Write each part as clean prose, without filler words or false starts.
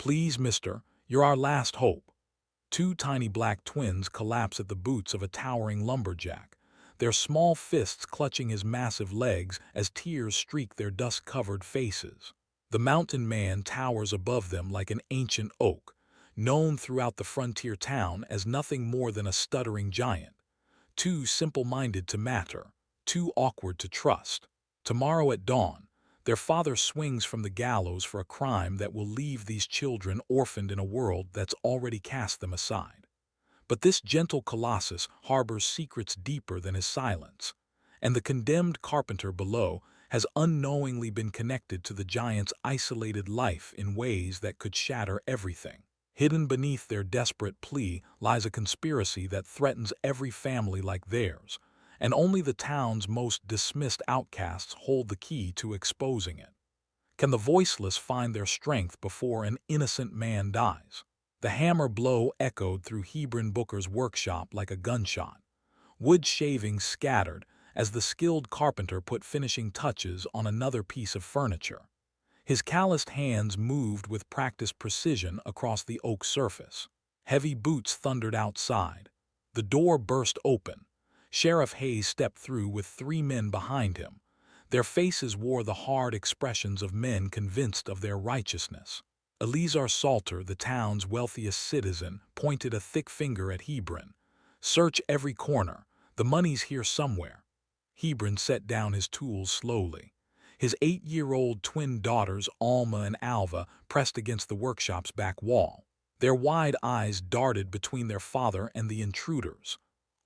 "Please, mister, you're our last hope." Two tiny black twins collapse at the boots of a towering lumberjack, their small fists clutching his massive legs as tears streak their dust-covered faces. The mountain man towers above them like an ancient oak, known throughout the frontier town as nothing more than a stuttering giant, too simple-minded to matter, too awkward to trust. Tomorrow at dawn, their father swings from the gallows for a crime that will leave these children orphaned in a world that's already cast them aside. But this gentle colossus harbors secrets deeper than his silence, and the condemned carpenter below has unknowingly been connected to the giant's isolated life in ways that could shatter everything. Hidden beneath their desperate plea lies a conspiracy that threatens every family like theirs, and only the town's most dismissed outcasts hold the key to exposing it. Can the voiceless find their strength before an innocent man dies? The hammer blow echoed through Hebron Booker's workshop like a gunshot. Wood shavings scattered as the skilled carpenter put finishing touches on another piece of furniture. His calloused hands moved with practiced precision across the oak surface. Heavy boots thundered outside. The door burst open. Sheriff Hayes stepped through with 3 men behind him. Their faces wore the hard expressions of men convinced of their righteousness. Eleazar Salter, the town's wealthiest citizen, pointed a thick finger at Hebron. "Search every corner. The money's here somewhere." Hebron set down his tools slowly. His 8-year-old twin daughters, Alma and Alva, pressed against the workshop's back wall. Their wide eyes darted between their father and the intruders.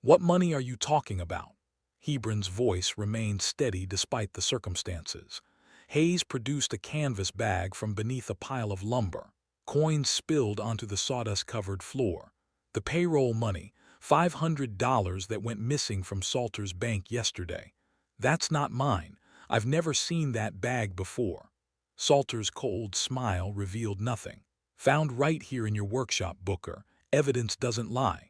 "What money are you talking about?" Hebron's voice remained steady despite the circumstances. Hayes produced a canvas bag from beneath a pile of lumber. Coins spilled onto the sawdust-covered floor. "The payroll money, $500 that went missing from Salter's bank yesterday. That's not mine. I've never seen that bag before." Salter's cold smile revealed nothing. "Found right here in your workshop, Booker. Evidence doesn't lie."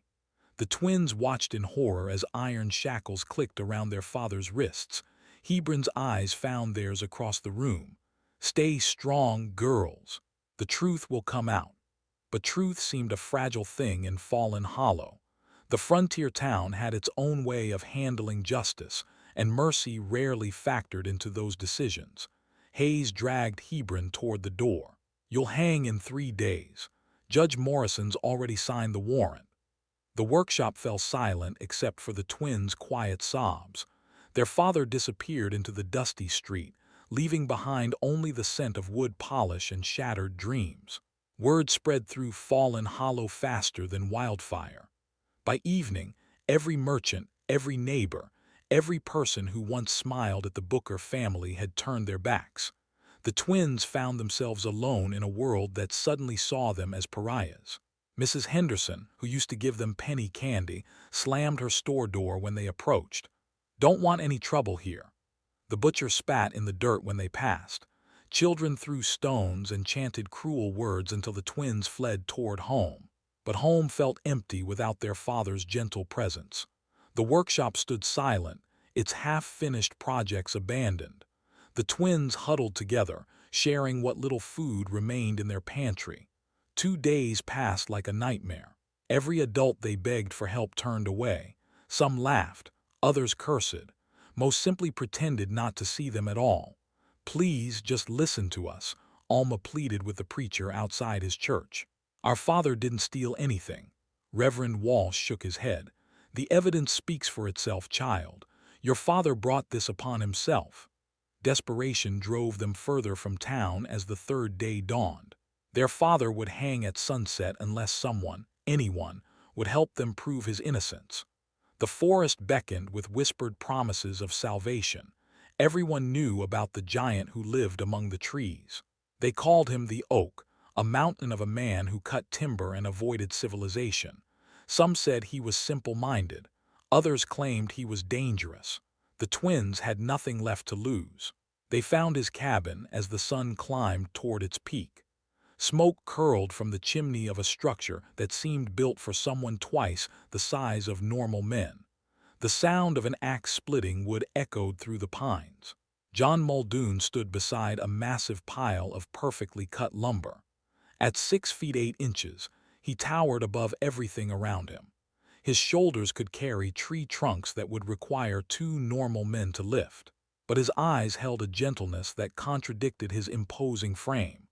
The twins watched in horror as iron shackles clicked around their father's wrists. Hebron's eyes found theirs across the room. "Stay strong, girls. The truth will come out." But truth seemed a fragile thing in Fallen Hollow. The frontier town had its own way of handling justice, and mercy rarely factored into those decisions. Hayes dragged Hebron toward the door. "You'll hang in 3 days. Judge Morrison's already signed the warrant." The workshop fell silent except for the twins' quiet sobs. Their father disappeared into the dusty street, leaving behind only the scent of wood polish and shattered dreams. Word spread through Fallen Hollow faster than wildfire. By evening, every merchant, every neighbor, every person who once smiled at the Booker family had turned their backs. The twins found themselves alone in a world that suddenly saw them as pariahs. Mrs. Henderson, who used to give them penny candy, slammed her store door when they approached. "Don't want any trouble here." The butcher spat in the dirt when they passed. Children threw stones and chanted cruel words until the twins fled toward home. But home felt empty without their father's gentle presence. The workshop stood silent, its half-finished projects abandoned. The twins huddled together, sharing what little food remained in their pantry. 2 days passed like a nightmare. Every adult they begged for help turned away. Some laughed, others cursed. Most simply pretended not to see them at all. "Please, just listen to us," Alma pleaded with the preacher outside his church. "Our father didn't steal anything." Reverend Walsh shook his head. "The evidence speaks for itself, child. Your father brought this upon himself." Desperation drove them further from town as the 3rd day dawned. Their father would hang at sunset unless someone, anyone, would help them prove his innocence. The forest beckoned with whispered promises of salvation. Everyone knew about the giant who lived among the trees. They called him the Oak, a mountain of a man who cut timber and avoided civilization. Some said he was simple-minded. Others claimed he was dangerous. The twins had nothing left to lose. They found his cabin as the sun climbed toward its peak. Smoke curled from the chimney of a structure that seemed built for someone twice the size of normal men. The sound of an axe splitting wood echoed through the pines. John Muldoon stood beside a massive pile of perfectly cut lumber. At 6 feet 8 inches, he towered above everything around him. His shoulders could carry tree trunks that would require two normal men to lift. But his eyes held a gentleness that contradicted his imposing frame.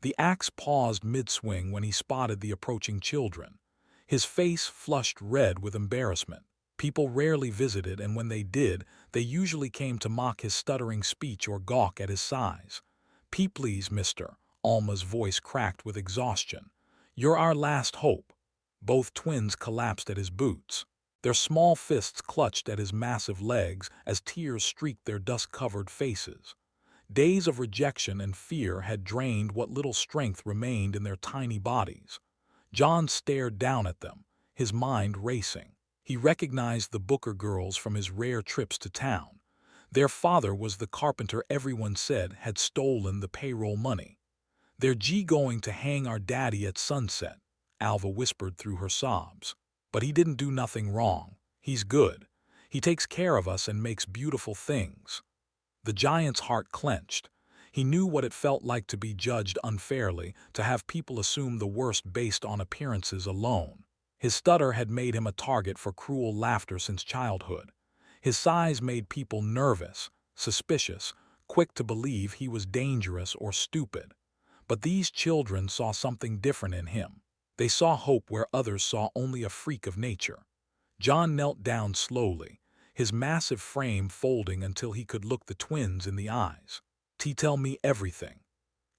The axe paused mid-swing when he spotted the approaching children. His face flushed red with embarrassment. People rarely visited, and when they did, they usually came to mock his stuttering speech or gawk at his size. "Please, mister," Alma's voice cracked with exhaustion. "You're our last hope." Both twins collapsed at his boots. Their small fists clutched at his massive legs as tears streaked their dust-covered faces. Days of rejection and fear had drained what little strength remained in their tiny bodies. John stared down at them, his mind racing. He recognized the Booker girls from his rare trips to town. Their father was the carpenter everyone said had stolen the payroll money. "They're going to hang our daddy at sunset," Alva whispered through her sobs. "But he didn't do nothing wrong. He's good. He takes care of us and makes beautiful things." The giant's heart clenched. He knew what it felt like to be judged unfairly, to have people assume the worst based on appearances alone. His stutter had made him a target for cruel laughter since childhood. His size made people nervous, suspicious, quick to believe he was dangerous or stupid. But these children saw something different in him. They saw hope where others saw only a freak of nature. John knelt down slowly, his massive frame folding until he could look the twins in the eyes. "Tell me everything.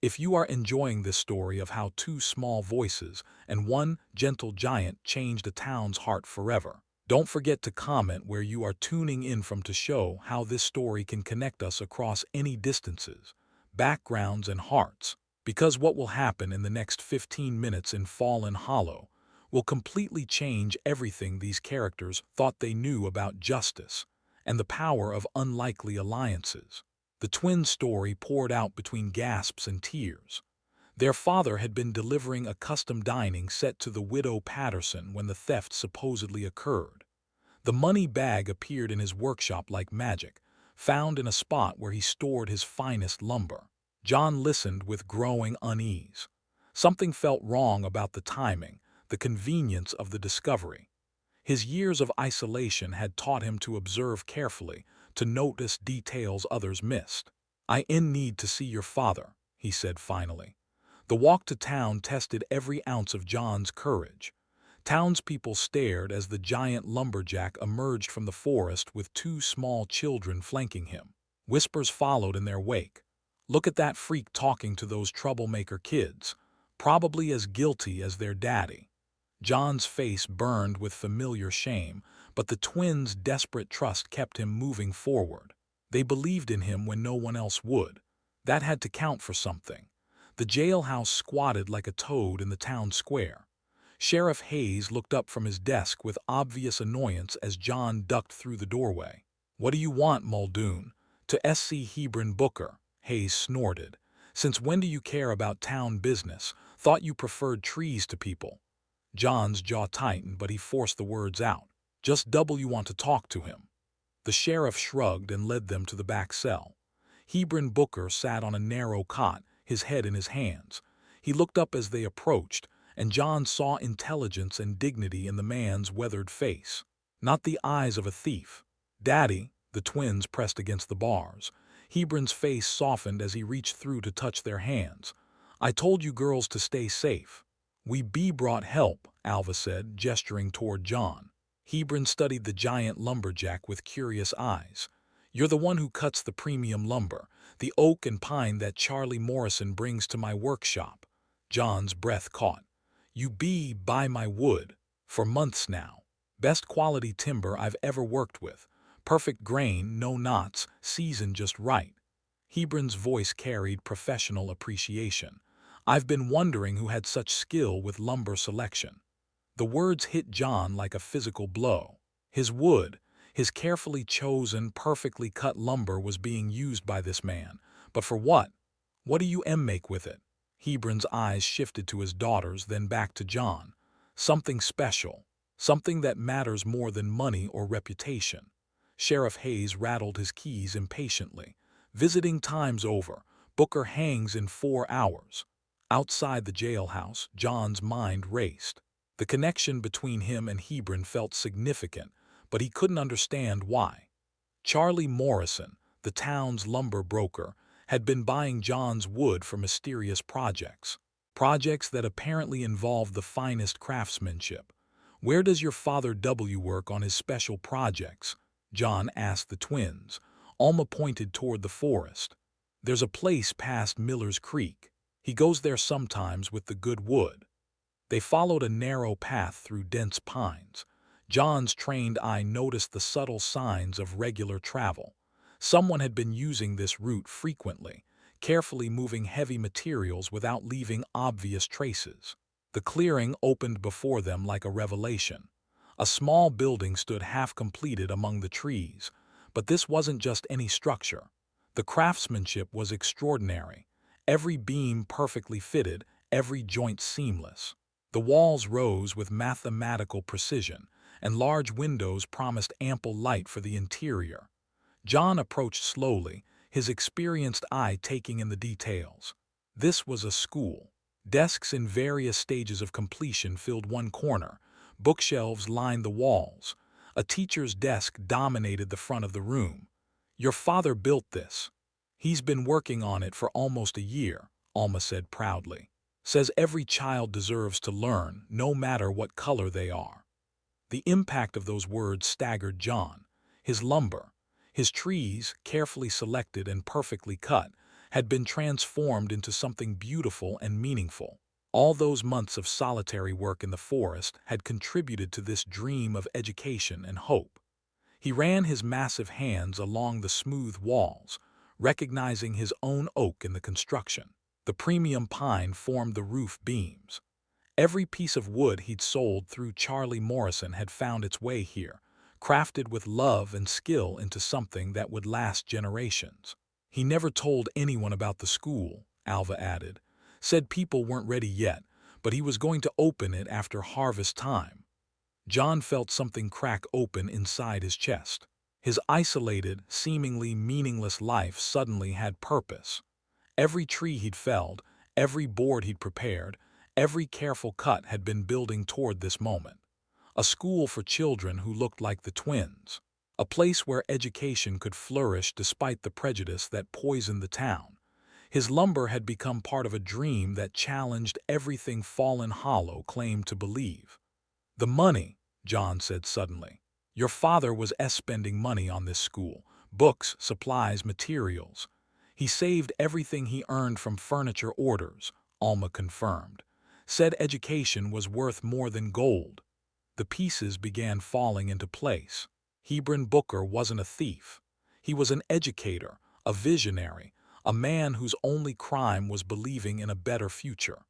If you are enjoying this story of how two small voices and one gentle giant changed a town's heart forever, don't forget to comment where you are tuning in from to show how this story can connect us across any distances, backgrounds, and hearts. Because what will happen in the next 15 minutes in Fallen Hollow will completely change everything these characters thought they knew about justice and the power of unlikely alliances. The twins' story poured out between gasps and tears. Their father had been delivering a custom dining set to the widow Patterson when the theft supposedly occurred. The money bag appeared in his workshop like magic, found in a spot where he stored his finest lumber. John listened with growing unease. Something felt wrong about the timing, the convenience of the discovery. His years of isolation had taught him to observe carefully, to notice details others missed. "I need to see your father," he said finally. The walk to town tested every ounce of John's courage. Townspeople stared as the giant lumberjack emerged from the forest with two small children flanking him. Whispers followed in their wake. "Look at that freak talking to those troublemaker kids, probably as guilty as their daddy." John's face burned with familiar shame, but the twins' desperate trust kept him moving forward. They believed in him when no one else would. That had to count for something. The jailhouse squatted like a toad in the town square. Sheriff Hayes looked up from his desk with obvious annoyance as John ducked through the doorway. "What do you want, Muldoon?" "To SC Hebron Booker," Hayes snorted. "Since when do you care about town business? Thought you preferred trees to people." John's jaw tightened, but he forced the words out. "Just double you want to talk to him." The sheriff shrugged and led them to the back cell. Hebron Booker sat on a narrow cot, his head in his hands. He looked up as they approached, and John saw intelligence and dignity in the man's weathered face. Not the eyes of a thief. "Daddy," the twins pressed against the bars. Hebron's face softened as he reached through to touch their hands. "I told you girls to stay safe." "We brought help," Alva said, gesturing toward John. Hebron studied the giant lumberjack with curious eyes. "You're the one who cuts the premium lumber, the oak and pine that Charlie Morrison brings to my workshop." John's breath caught. "You buy my wood. For months now. Best quality timber I've ever worked with. Perfect grain, no knots, seasoned just right." Hebron's voice carried professional appreciation. "I've been wondering who had such skill with lumber selection." The words hit John like a physical blow. His wood, his carefully chosen, perfectly cut lumber was being used by this man. But for what? "What do you make with it?" Hebron's eyes shifted to his daughters, then back to John. "Something special. Something that matters more than money or reputation." Sheriff Hayes rattled his keys impatiently. "Visiting time's over. Booker hangs in 4 hours." Outside the jailhouse, John's mind raced. The connection between him and Hebron felt significant, but he couldn't understand why. Charlie Morrison, the town's lumber broker, had been buying John's wood for mysterious projects that apparently involved the finest craftsmanship. "Where does your father W work on his special projects?" John asked the twins. Alma pointed toward the forest. "There's a place past Miller's Creek. He goes there sometimes with the good wood." They followed a narrow path through dense pines. John's trained eye noticed the subtle signs of regular travel. Someone had been using this route frequently, carefully moving heavy materials without leaving obvious traces. The clearing opened before them like a revelation. A small building stood half-completed among the trees, but this wasn't just any structure. The craftsmanship was extraordinary. Every beam perfectly fitted, every joint seamless. The walls rose with mathematical precision, and large windows promised ample light for the interior. John approached slowly, his experienced eye taking in the details. This was a school. Desks in various stages of completion filled one corner. Bookshelves lined the walls. A teacher's desk dominated the front of the room. "Your father built this. He's been working on it for almost a year," Alma said proudly. "Says every child deserves to learn, no matter what color they are." The impact of those words staggered John. His lumber, his trees, carefully selected and perfectly cut, had been transformed into something beautiful and meaningful. All those months of solitary work in the forest had contributed to this dream of education and hope. He ran his massive hands along the smooth walls, recognizing his own oak in the construction. The premium pine formed the roof beams. Every piece of wood he'd sold through Charlie Morrison had found its way here, crafted with love and skill into something that would last generations. "He never told anyone about the school," Alva added. "Said people weren't ready yet, but he was going to open it after harvest time." John felt something crack open inside his chest. His isolated, seemingly meaningless life suddenly had purpose. Every tree he'd felled, every board he'd prepared, every careful cut had been building toward this moment. A school for children who looked like the twins. A place where education could flourish despite the prejudice that poisoned the town. His lumber had become part of a dream that challenged everything Fallen Hollow claimed to believe. "The money," John said suddenly. "Your father was spending money on this school. Books, supplies, materials. He saved everything he earned from furniture orders," Alma confirmed. "Said education was worth more than gold." The pieces began falling into place. Hebron Booker wasn't a thief. He was an educator, a visionary, a man whose only crime was believing in a better future.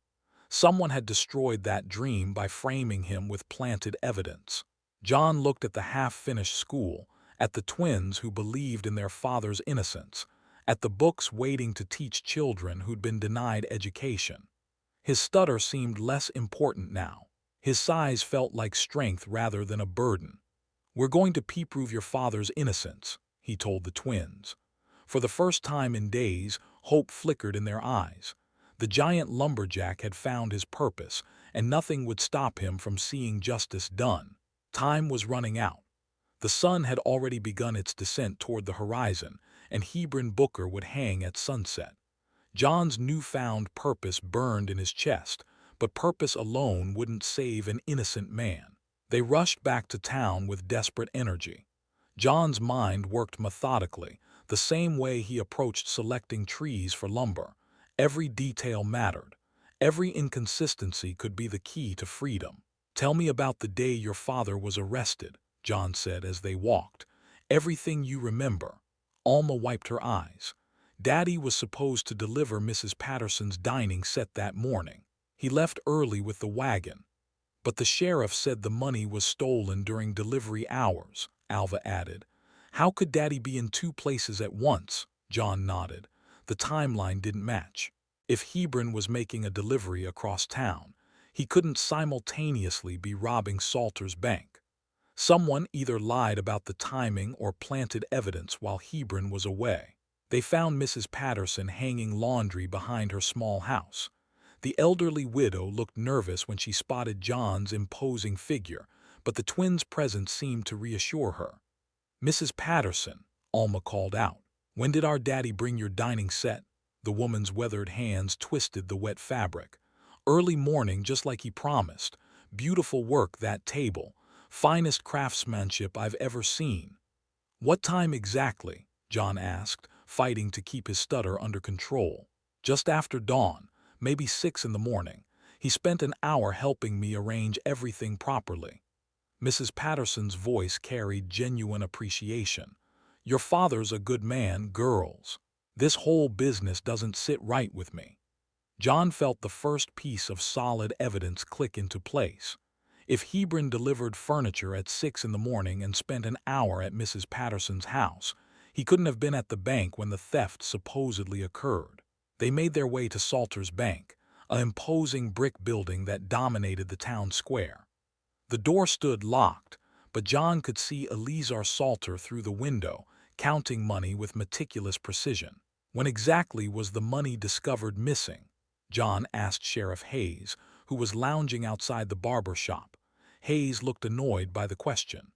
Someone had destroyed that dream by framing him with planted evidence. John looked at the half-finished school, at the twins who believed in their father's innocence, at the books waiting to teach children who'd been denied education. His stutter seemed less important now. His sighs felt like strength rather than a burden. "We're going to prove your father's innocence," he told the twins. For the first time in days, hope flickered in their eyes. The giant lumberjack had found his purpose, and nothing would stop him from seeing justice done. Time was running out. The sun had already begun its descent toward the horizon, and Hebron Booker would hang at sunset. John's newfound purpose burned in his chest, but purpose alone wouldn't save an innocent man. They rushed back to town with desperate energy. John's mind worked methodically, the same way he approached selecting trees for lumber. Every detail mattered. Every inconsistency could be the key to freedom. "Tell me about the day your father was arrested," John said as they walked. "Everything you remember." Alma wiped her eyes. "Daddy was supposed to deliver Mrs. Patterson's dining set that morning. He left early with the wagon. But the sheriff said the money was stolen during delivery hours," Alva added. "How could Daddy be in two places at once?" John nodded. The timeline didn't match. If Hebron was making a delivery across town, he couldn't simultaneously be robbing Salter's bank. Someone either lied about the timing or planted evidence while Hebron was away. They found Mrs. Patterson hanging laundry behind her small house. The elderly widow looked nervous when she spotted John's imposing figure, but the twins' presence seemed to reassure her. "Mrs. Patterson," Alma called out, "when did our daddy bring your dining set?" The woman's weathered hands twisted the wet fabric. "Early morning, just like he promised. Beautiful work, that table. Finest craftsmanship I've ever seen." "What time exactly?" John asked, fighting to keep his stutter under control. "Just after dawn, maybe 6 in the morning. He spent an hour helping me arrange everything properly." Mrs. Patterson's voice carried genuine appreciation. "Your father's a good man, girls. This whole business doesn't sit right with me." John felt the first piece of solid evidence click into place. If Hebron delivered furniture at 6 in the morning and spent an hour at Mrs. Patterson's house, he couldn't have been at the bank when the theft supposedly occurred. They made their way to Salter's Bank, an imposing brick building that dominated the town square. The door stood locked, but John could see Eleazar Salter through the window, counting money with meticulous precision. "When exactly was the money discovered missing?" John asked Sheriff Hayes, who was lounging outside the barber shop. Hayes looked annoyed by the question.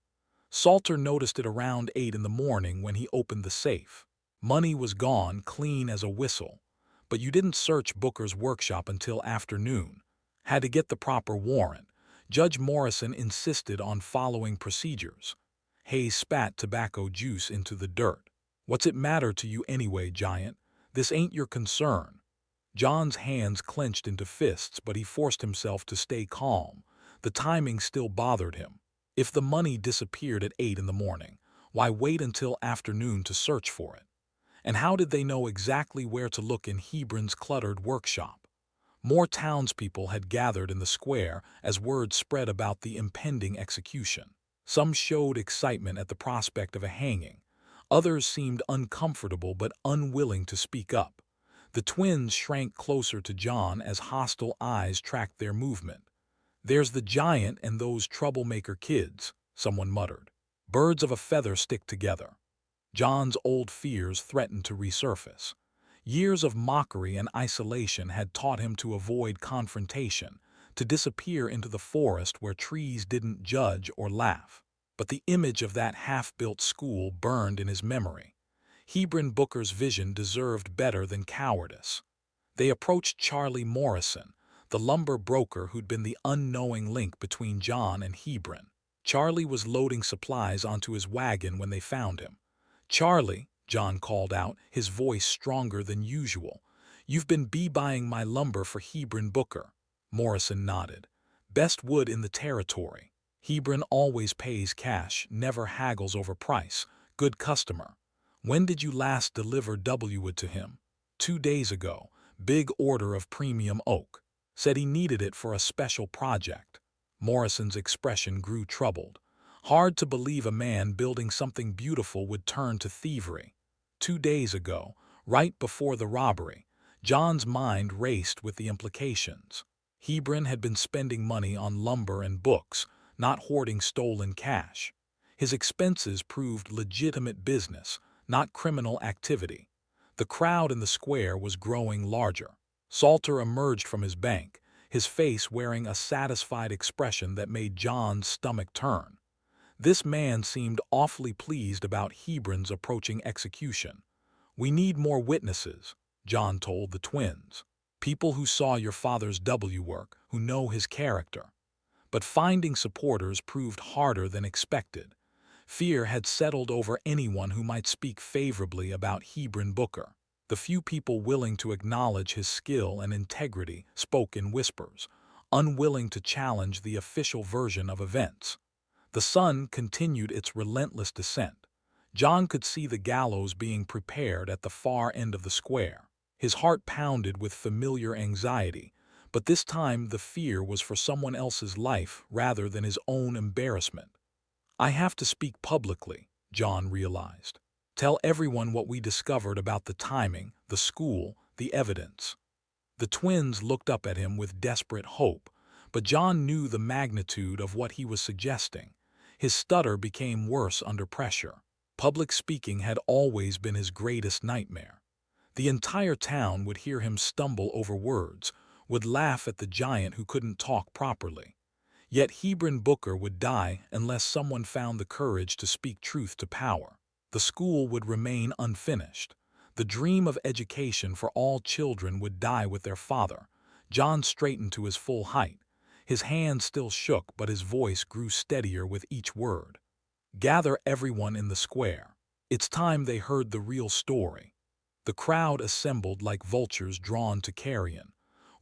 "Salter noticed it around 8 in the morning when he opened the safe. Money was gone, clean as a whistle. But you didn't search Booker's workshop until afternoon. Had to get the proper warrant. Judge Morrison insisted on following procedures." Hayes spat tobacco juice into the dirt. "What's it matter to you anyway, Giant? This ain't your concern." John's hands clenched into fists, but he forced himself to stay calm. The timing still bothered him. If the money disappeared at 8 in the morning, why wait until afternoon to search for it? And how did they know exactly where to look in Hebron's cluttered workshop? More townspeople had gathered in the square as word spread about the impending execution. Some showed excitement at the prospect of a hanging. Others seemed uncomfortable but unwilling to speak up. The twins shrank closer to John as hostile eyes tracked their movement. "There's the Giant and those troublemaker kids," someone muttered. "Birds of a feather stick together." John's old fears threatened to resurface. Years of mockery and isolation had taught him to avoid confrontation, to disappear into the forest where trees didn't judge or laugh. But the image of that half-built school burned in his memory. Hebron Booker's vision deserved better than cowardice. They approached Charlie Morrison, the lumber broker who'd been the unknowing link between John and Hebron. Charlie was loading supplies onto his wagon when they found him. "Charlie," John called out, his voice stronger than usual, "you've been buying my lumber for Hebron Booker." Morrison nodded. "Best wood in the territory. Hebron always pays cash, never haggles over price. Good customer." "When did you last deliver wood to him?" "2 days ago. Big order of premium oak. Said he needed it for a special project." Morrison's expression grew troubled. Hard to believe a man building something beautiful would turn to thievery. 2 days ago, right before the robbery, John's mind raced with the implications. Hebron had been spending money on lumber and books, not hoarding stolen cash. His expenses proved legitimate business, not criminal activity. The crowd in the square was growing larger. Salter emerged from his bank, his face wearing a satisfied expression that made John's stomach turn. This man seemed awfully pleased about Hebron's approaching execution. "We need more witnesses," John told the twins. "People who saw your father's work, who know his character." But finding supporters proved harder than expected. Fear had settled over anyone who might speak favorably about Hebron Booker. The few people willing to acknowledge his skill and integrity spoke in whispers, unwilling to challenge the official version of events. The sun continued its relentless descent. John could see the gallows being prepared at the far end of the square. His heart pounded with familiar anxiety, but this time the fear was for someone else's life rather than his own embarrassment. "I have to speak publicly," John realized. "Tell everyone what we discovered about the timing, the school, the evidence." The twins looked up at him with desperate hope, but John knew the magnitude of what he was suggesting. His stutter became worse under pressure. Public speaking had always been his greatest nightmare. The entire town would hear him stumble over words, would laugh at the giant who couldn't talk properly. Yet Hebron Booker would die unless someone found the courage to speak truth to power. The school would remain unfinished. The dream of education for all children would die with their father. John straightened to his full height. His hands still shook, but his voice grew steadier with each word. Gather everyone in the square. It's time they heard the real story. The crowd assembled like vultures drawn to carrion.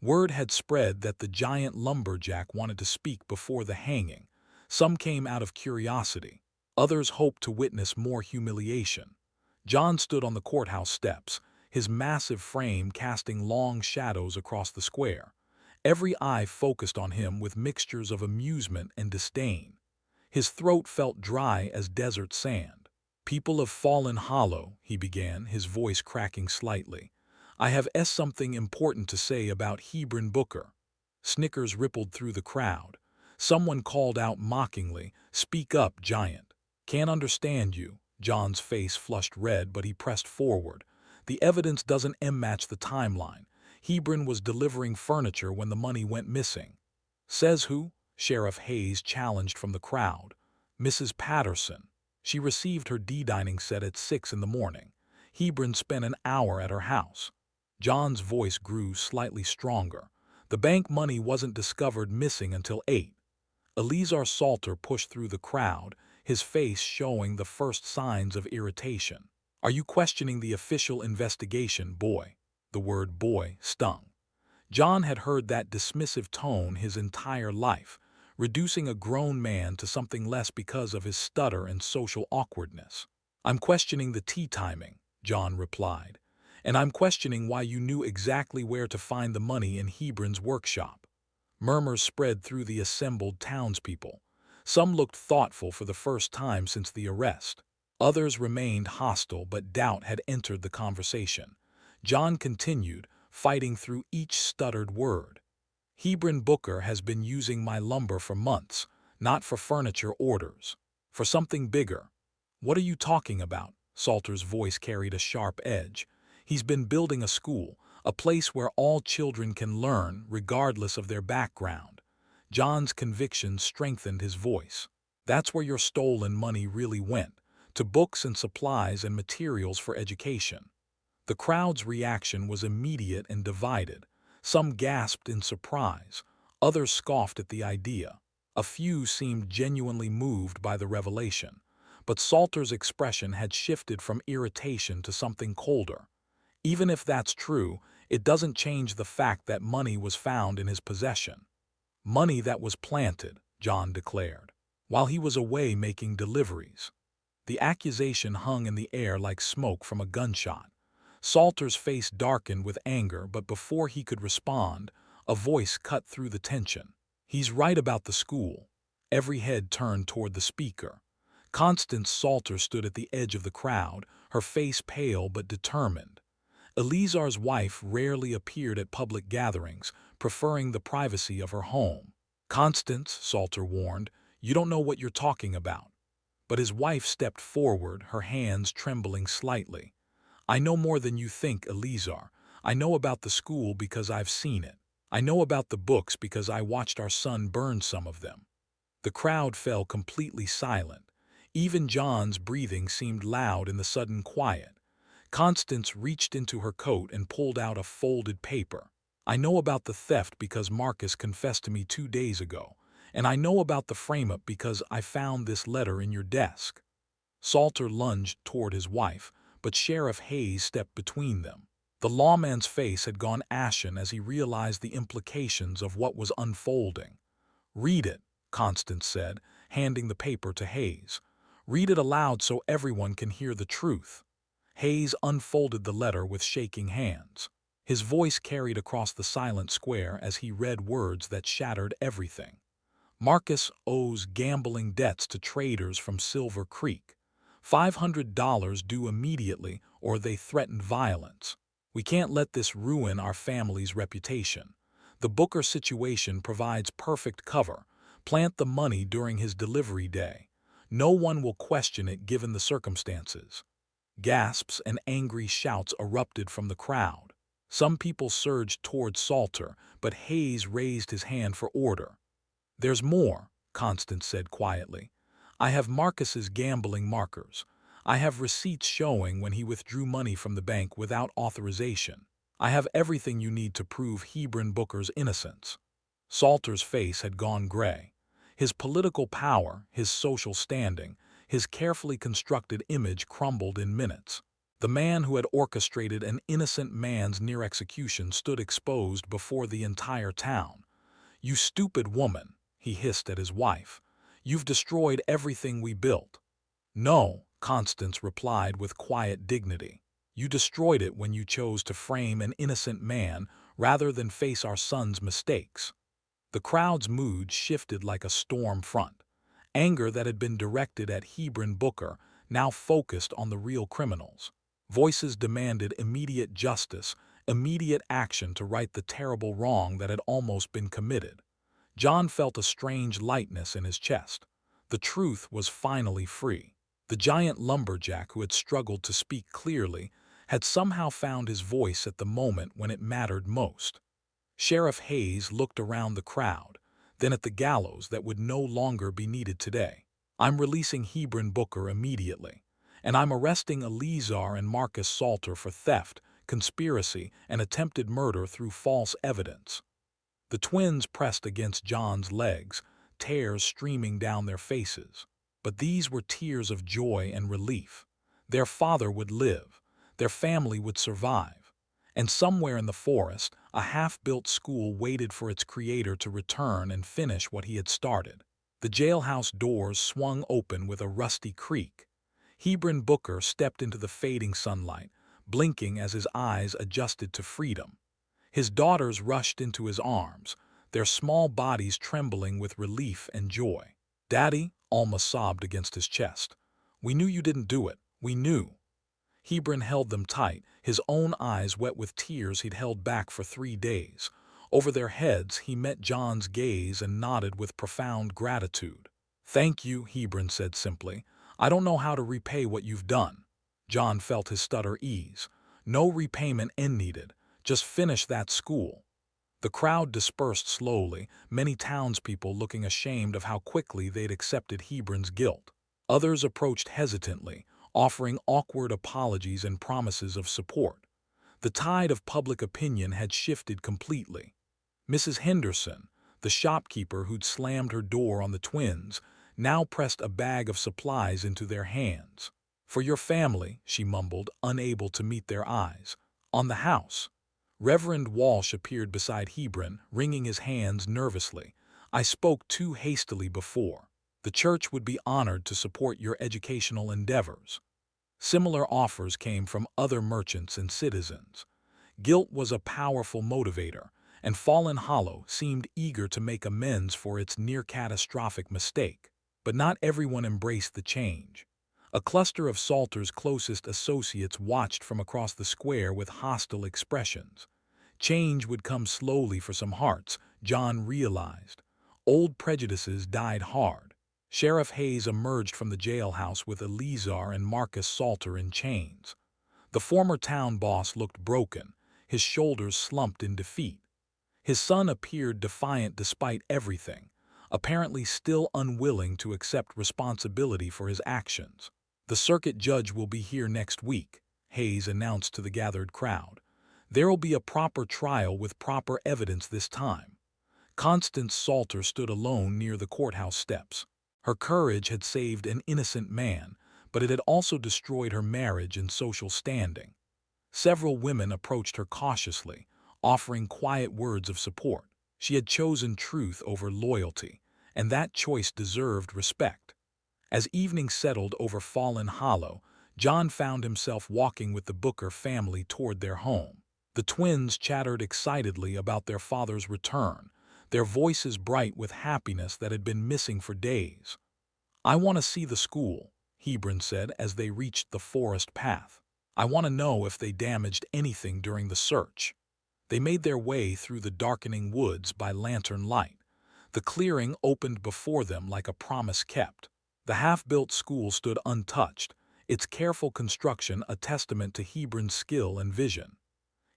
Word had spread that the giant lumberjack wanted to speak before the hanging. Some came out of curiosity. Others hoped to witness more humiliation. John stood on the courthouse steps, his massive frame casting long shadows across the square. Every eye focused on him with mixtures of amusement and disdain. His throat felt dry as desert sand. "People of Fallen Hollow," he began, his voice cracking slightly. "I have something important to say about Hebron Booker." Snickers rippled through the crowd. Someone called out mockingly, "Speak up, giant." "Can't understand you." John's face flushed red, but he pressed forward. "The evidence doesn't match the timeline. Hebron was delivering furniture when the money went missing." "Says who?" Sheriff Hayes challenged from the crowd. "Mrs. Patterson. She received her D-dining set at 6 in the morning. Hebron spent an hour at her house." John's voice grew slightly stronger. "The bank money wasn't discovered missing until 8. Eleazar Salter pushed through the crowd, his face showing the first signs of irritation. "Are you questioning the official investigation, boy?" The word boy stung. John had heard that dismissive tone his entire life, reducing a grown man to something less because of his stutter and social awkwardness. "I'm questioning the tea timing," John replied. "And I'm questioning why you knew exactly where to find the money in Hebron's workshop." Murmurs spread through the assembled townspeople. Some looked thoughtful for the first time since the arrest. Others remained hostile, but doubt had entered the conversation. John continued, fighting through each stuttered word. "Hebron Booker has been using my lumber for months, not for furniture orders. For something bigger." "What are you talking about?" Salter's voice carried a sharp edge. "He's been building a school, a place where all children can learn, regardless of their background." John's conviction strengthened his voice. "That's where your stolen money really went, to books and supplies and materials for education." The crowd's reaction was immediate and divided. Some gasped in surprise, others scoffed at the idea. A few seemed genuinely moved by the revelation. But Salter's expression had shifted from irritation to something colder. "Even if that's true, it doesn't change the fact that money was found in his possession." "Money that was planted," John declared, "while he was away making deliveries." The accusation hung in the air like smoke from a gunshot. Salter's face darkened with anger, but before he could respond, a voice cut through the tension. "He's right about the school." Every head turned toward the speaker. Constance Salter stood at the edge of the crowd, her face pale but determined. Eleazar's wife rarely appeared at public gatherings, preferring the privacy of her home. "Constance," Salter warned, "you don't know what you're talking about." But his wife stepped forward, her hands trembling slightly. "I know more than you think, Eleazar. I know about the school because I've seen it. I know about the books because I watched our son burn some of them." The crowd fell completely silent. Even John's breathing seemed loud in the sudden quiet. Constance reached into her coat and pulled out a folded paper. "I know about the theft because Marcus confessed to me 2 days ago. And I know about the frame-up because I found this letter in your desk." Salter lunged toward his wife, but Sheriff Hayes stepped between them. The lawman's face had gone ashen as he realized the implications of what was unfolding. "Read it," Constance said, handing the paper to Hayes. "Read it aloud so everyone can hear the truth." Hayes unfolded the letter with shaking hands. His voice carried across the silent square as he read words that shattered everything. "Marcus owes gambling debts to traders from Silver Creek. $500 due immediately or they threatened violence. We can't let this ruin our family's reputation. The Booker situation provides perfect cover. Plant the money during his delivery day. No one will question it given the circumstances." Gasps and angry shouts erupted from the crowd. Some people surged toward Salter, but Hayes raised his hand for order. "There's more," Constance said quietly. "I have Marcus's gambling markers. I have receipts showing when he withdrew money from the bank without authorization. I have everything you need to prove Hebron Booker's innocence." Salter's face had gone gray. His political power, his social standing, his carefully constructed image crumbled in minutes. The man who had orchestrated an innocent man's near execution stood exposed before the entire town. "You stupid woman," he hissed at his wife. "You've destroyed everything we built." "No," Constance replied with quiet dignity. "You destroyed it when you chose to frame an innocent man rather than face our son's mistakes." The crowd's mood shifted like a storm front. Anger that had been directed at Hebron Booker now focused on the real criminals. Voices demanded immediate justice, immediate action to right the terrible wrong that had almost been committed. John felt a strange lightness in his chest. The truth was finally free. The giant lumberjack who had struggled to speak clearly had somehow found his voice at the moment when it mattered most. Sheriff Hayes looked around the crowd, then at the gallows that would no longer be needed today. "I'm releasing Hebron Booker immediately, and I'm arresting Eleazar and Marcus Salter for theft, conspiracy, and attempted murder through false evidence." The twins pressed against John's legs, tears streaming down their faces. But these were tears of joy and relief. Their father would live, their family would survive, and somewhere in the forest, a half-built school waited for its creator to return and finish what he had started. The jailhouse doors swung open with a rusty creak. Hebron Booker stepped into the fading sunlight, blinking as his eyes adjusted to freedom. His daughters rushed into his arms, their small bodies trembling with relief and joy. "Daddy," Alma sobbed against his chest. "We knew you didn't do it. We knew." Hebron held them tight, his own eyes wet with tears he'd held back for 3 days. Over their heads, he met John's gaze and nodded with profound gratitude. "Thank you," Hebron said simply. "I don't know how to repay what you've done." John felt his stutter ease. "No repayment needed. Just finish that school." The crowd dispersed slowly, many townspeople looking ashamed of how quickly they'd accepted Hebron's guilt. Others approached hesitantly, offering awkward apologies and promises of support. The tide of public opinion had shifted completely. Mrs. Henderson, the shopkeeper who'd slammed her door on the twins, now pressed a bag of supplies into their hands. "For your family," she mumbled, unable to meet their eyes. "On the house." Reverend Walsh appeared beside Hebron, wringing his hands nervously. "I spoke too hastily before. The church would be honored to support your educational endeavors." Similar offers came from other merchants and citizens. Guilt was a powerful motivator, and Fallen Hollow seemed eager to make amends for its near-catastrophic mistake. But not everyone embraced the change. A cluster of Salter's closest associates watched from across the square with hostile expressions. Change would come slowly for some hearts, John realized. Old prejudices died hard. Sheriff Hayes emerged from the jailhouse with Eleazar and Marcus Salter in chains. The former town boss looked broken, his shoulders slumped in defeat. His son appeared defiant despite everything, apparently still unwilling to accept responsibility for his actions. "The circuit judge will be here next week," Hayes announced to the gathered crowd. "There'll be a proper trial with proper evidence this time." Constance Salter stood alone near the courthouse steps. Her courage had saved an innocent man, but it had also destroyed her marriage and social standing. Several women approached her cautiously, offering quiet words of support. She had chosen truth over loyalty, and that choice deserved respect. As evening settled over Fallen Hollow, John found himself walking with the Booker family toward their home. The twins chattered excitedly about their father's return, their voices bright with happiness that had been missing for days. "I want to see the school," Hebron said as they reached the forest path. "I want to know if they damaged anything during the search." They made their way through the darkening woods by lantern light. The clearing opened before them like a promise kept. The half-built school stood untouched, its careful construction a testament to Hebron's skill and vision.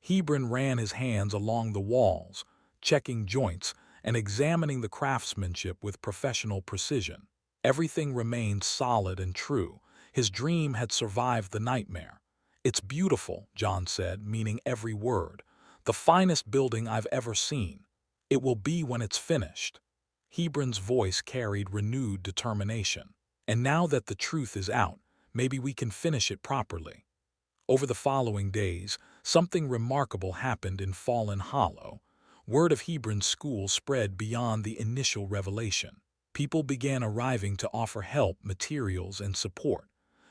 Hebron ran his hands along the walls, checking joints and examining the craftsmanship with professional precision. Everything remained solid and true. His dream had survived the nightmare. "It's beautiful," John said, meaning every word. "The finest building I've ever seen. It will be when it's finished." Hebron's voice carried renewed determination. "And now that the truth is out, maybe we can finish it properly." Over the following days, something remarkable happened in Fallen Hollow. Word of Hebron's school spread beyond the initial revelation. People began arriving to offer help, materials, and support.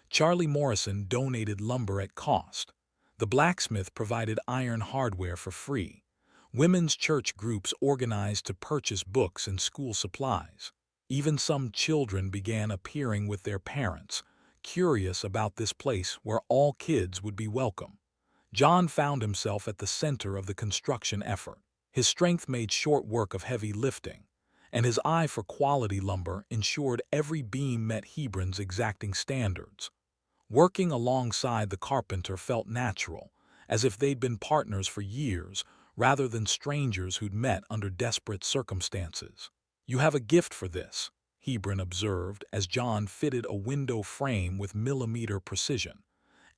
Charlie Morrison donated lumber at cost. The blacksmith provided iron hardware for free. Women's church groups organized to purchase books and school supplies. Even some children began appearing with their parents, curious about this place where all kids would be welcome. John found himself at the center of the construction effort. His strength made short work of heavy lifting, and his eye for quality lumber ensured every beam met Hebron's exacting standards. Working alongside the carpenter felt natural, as if they'd been partners for years, rather than strangers who'd met under desperate circumstances. "You have a gift for this," Hebron observed as John fitted a window frame with millimeter precision.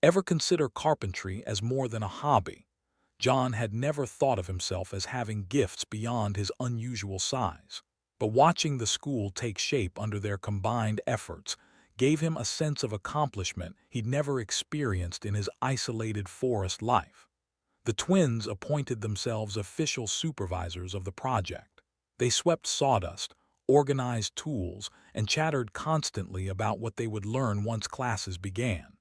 "Ever consider carpentry as more than a hobby?" John had never thought of himself as having gifts beyond his unusual size. But watching the school take shape under their combined efforts gave him a sense of accomplishment he'd never experienced in his isolated forest life. The twins appointed themselves official supervisors of the project. They swept sawdust, organized tools, and chattered constantly about what they would learn once classes began.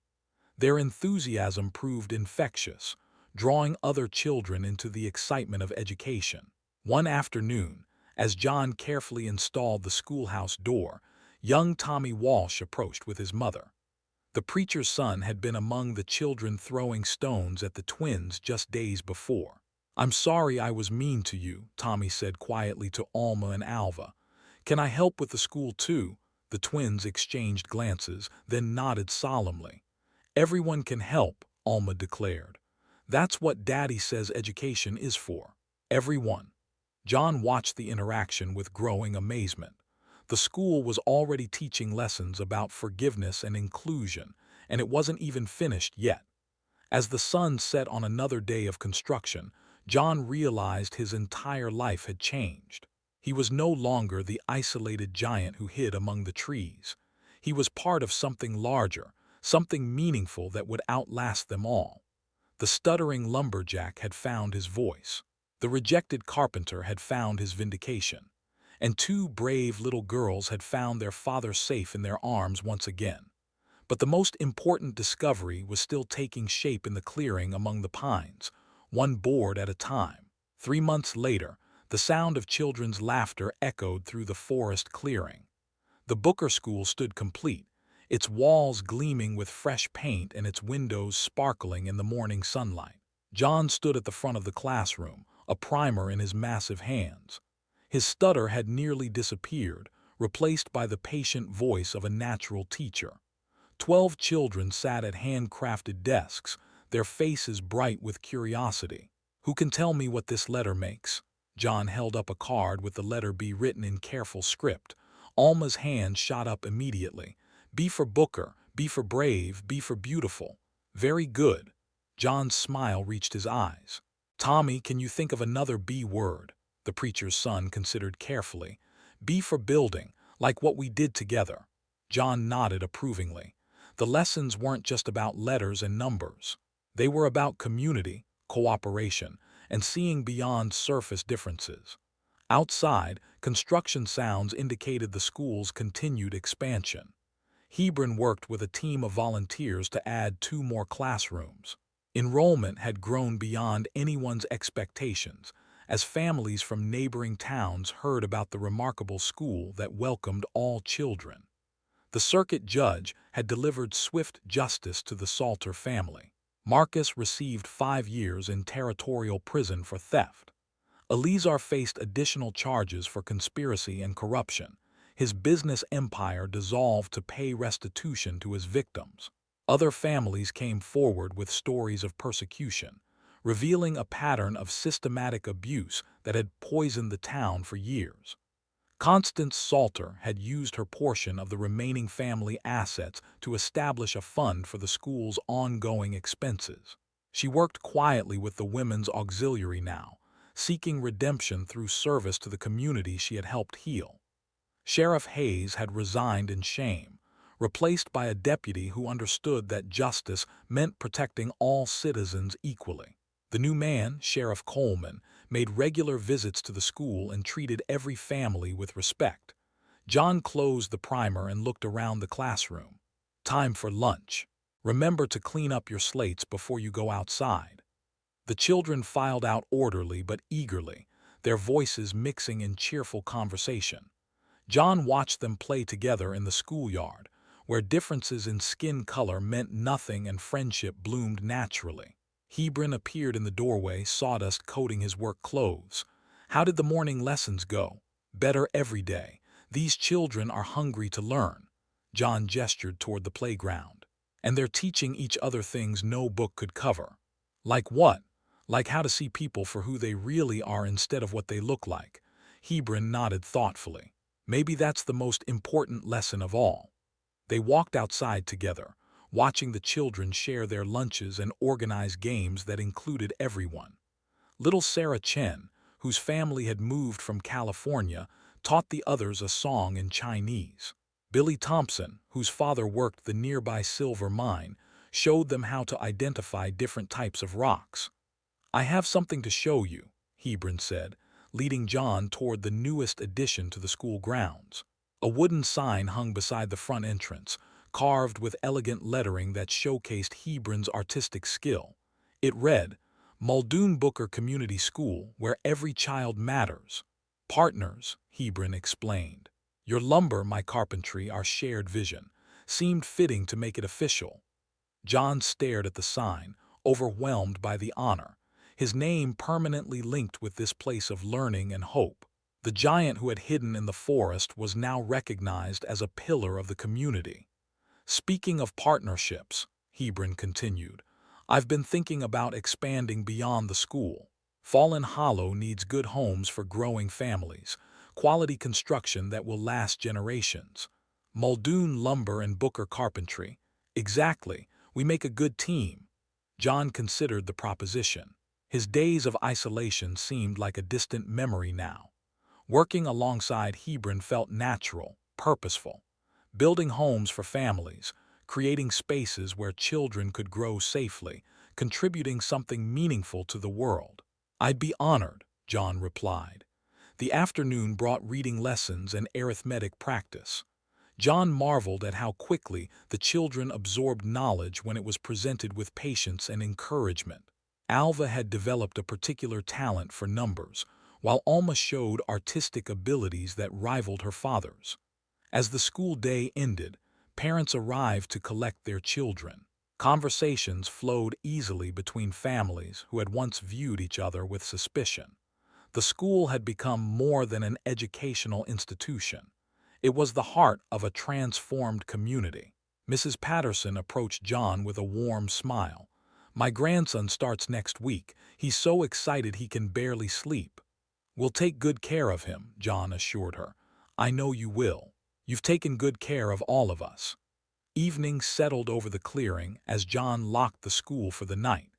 Their enthusiasm proved infectious, drawing other children into the excitement of education. One afternoon, as John carefully installed the schoolhouse door, young Tommy Walsh approached with his mother. The preacher's son had been among the children throwing stones at the twins just days before. "I'm sorry I was mean to you," Tommy said quietly to Alma and Alva. "Can I help with the school too?" The twins exchanged glances, then nodded solemnly. "Everyone can help," Alma declared. "That's what Daddy says education is for. Everyone." John watched the interaction with growing amazement. The school was already teaching lessons about forgiveness and inclusion, and it wasn't even finished yet. As the sun set on another day of construction, John realized his entire life had changed. He was no longer the isolated giant who hid among the trees. He was part of something larger, something meaningful that would outlast them all. The stuttering lumberjack had found his voice. The rejected carpenter had found his vindication. And two brave little girls had found their father safe in their arms once again. But the most important discovery was still taking shape in the clearing among the pines, one board at a time. 3 months later, the sound of children's laughter echoed through the forest clearing. The Booker School stood complete, its walls gleaming with fresh paint and its windows sparkling in the morning sunlight. John stood at the front of the classroom, a primer in his massive hands. His stutter had nearly disappeared, replaced by the patient voice of a natural teacher. 12 children sat at handcrafted desks, their faces bright with curiosity. "Who can tell me what this letter makes?" John held up a card with the letter B written in careful script. Alma's hand shot up immediately. "B for Booker, B for brave, B for beautiful." "Very good." John's smile reached his eyes. "Tommy, can you think of another B word?" The preacher's son considered carefully. "B for building, like what we did together." John nodded approvingly. The lessons weren't just about letters and numbers. They were about community, cooperation, and seeing beyond surface differences. Outside, construction sounds indicated the school's continued expansion. Hebron worked with a team of volunteers to add 2 more classrooms. Enrollment had grown beyond anyone's expectations, as families from neighboring towns heard about the remarkable school that welcomed all children. The circuit judge had delivered swift justice to the Salter family. Marcus received 5 years in territorial prison for theft. Eleazar faced additional charges for conspiracy and corruption. His business empire dissolved to pay restitution to his victims. Other families came forward with stories of persecution. revealing a pattern of systematic abuse that had poisoned the town for years. Constance Salter had used her portion of the remaining family assets to establish a fund for the school's ongoing expenses. She worked quietly with the Women's Auxiliary now, seeking redemption through service to the community she had helped heal. Sheriff Hayes had resigned in shame, replaced by a deputy who understood that justice meant protecting all citizens equally. The new man, Sheriff Coleman, made regular visits to the school and treated every family with respect. John closed the primer and looked around the classroom. Time for lunch. Remember to clean up your slates before you go outside. The children filed out orderly but eagerly, their voices mixing in cheerful conversation. John watched them play together in the schoolyard, where differences in skin color meant nothing and friendship bloomed naturally. Hebron appeared in the doorway, sawdust coating his work clothes. How did the morning lessons go? Better every day. These children are hungry to learn. John gestured toward the playground. And they're teaching each other things no book could cover. Like what? Like how to see people for who they really are instead of what they look like. Hebron nodded thoughtfully. Maybe that's the most important lesson of all. They walked outside together, watching the children share their lunches and organize games that included everyone. Little Sarah Chen, whose family had moved from California, taught the others a song in Chinese. Billy Thompson, whose father worked the nearby silver mine, showed them how to identify different types of rocks. "I have something to show you," Hebron said, leading John toward the newest addition to the school grounds. A wooden sign hung beside the front entrance, carved with elegant lettering that showcased Hebron's artistic skill. It read, "Muldoon Booker Community School, where every child matters." "Partners," Hebron explained. "Your lumber, my carpentry, our shared vision." Seemed fitting to make it official. John stared at the sign, overwhelmed by the honor, his name permanently linked with this place of learning and hope. The giant who had hidden in the forest was now recognized as a pillar of the community. "Speaking of partnerships," Hebron continued, "I've been thinking about expanding beyond the school. Fallen Hollow needs good homes for growing families, quality construction that will last generations. Muldoon Lumber and Booker Carpentry. Exactly, we make a good team." John considered the proposition. His days of isolation seemed like a distant memory now. Working alongside Hebron felt natural, purposeful. Building homes for families, creating spaces where children could grow safely, contributing something meaningful to the world. "I'd be honored," John replied. The afternoon brought reading lessons and arithmetic practice. John marveled at how quickly the children absorbed knowledge when it was presented with patience and encouragement. Alva had developed a particular talent for numbers, while Alma showed artistic abilities that rivaled her father's. As the school day ended, parents arrived to collect their children. Conversations flowed easily between families who had once viewed each other with suspicion. The school had become more than an educational institution. It was the heart of a transformed community. Mrs. Patterson approached John with a warm smile. "My grandson starts next week. He's so excited he can barely sleep." "We'll take good care of him," John assured her. "I know you will. You've taken good care of all of us." Evening settled over the clearing as John locked the school for the night.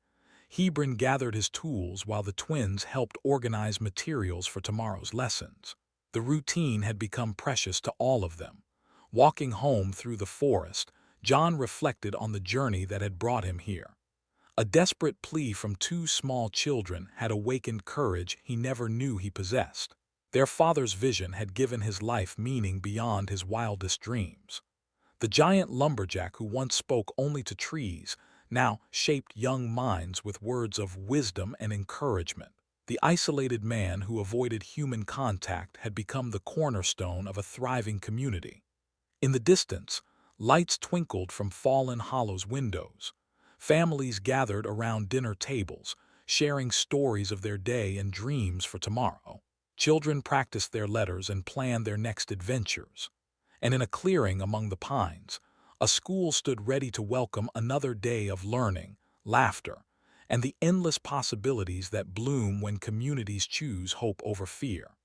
Hebron gathered his tools while the twins helped organize materials for tomorrow's lessons. The routine had become precious to all of them. Walking home through the forest, John reflected on the journey that had brought him here. A desperate plea from two small children had awakened courage he never knew he possessed. Their father's vision had given his life meaning beyond his wildest dreams. The giant lumberjack who once spoke only to trees now shaped young minds with words of wisdom and encouragement. The isolated man who avoided human contact had become the cornerstone of a thriving community. In the distance, lights twinkled from Fallen Hollow's windows. Families gathered around dinner tables, sharing stories of their day and dreams for tomorrow. Children practiced their letters and planned their next adventures. And in a clearing among the pines, a school stood ready to welcome another day of learning, laughter, and the endless possibilities that bloom when communities choose hope over fear.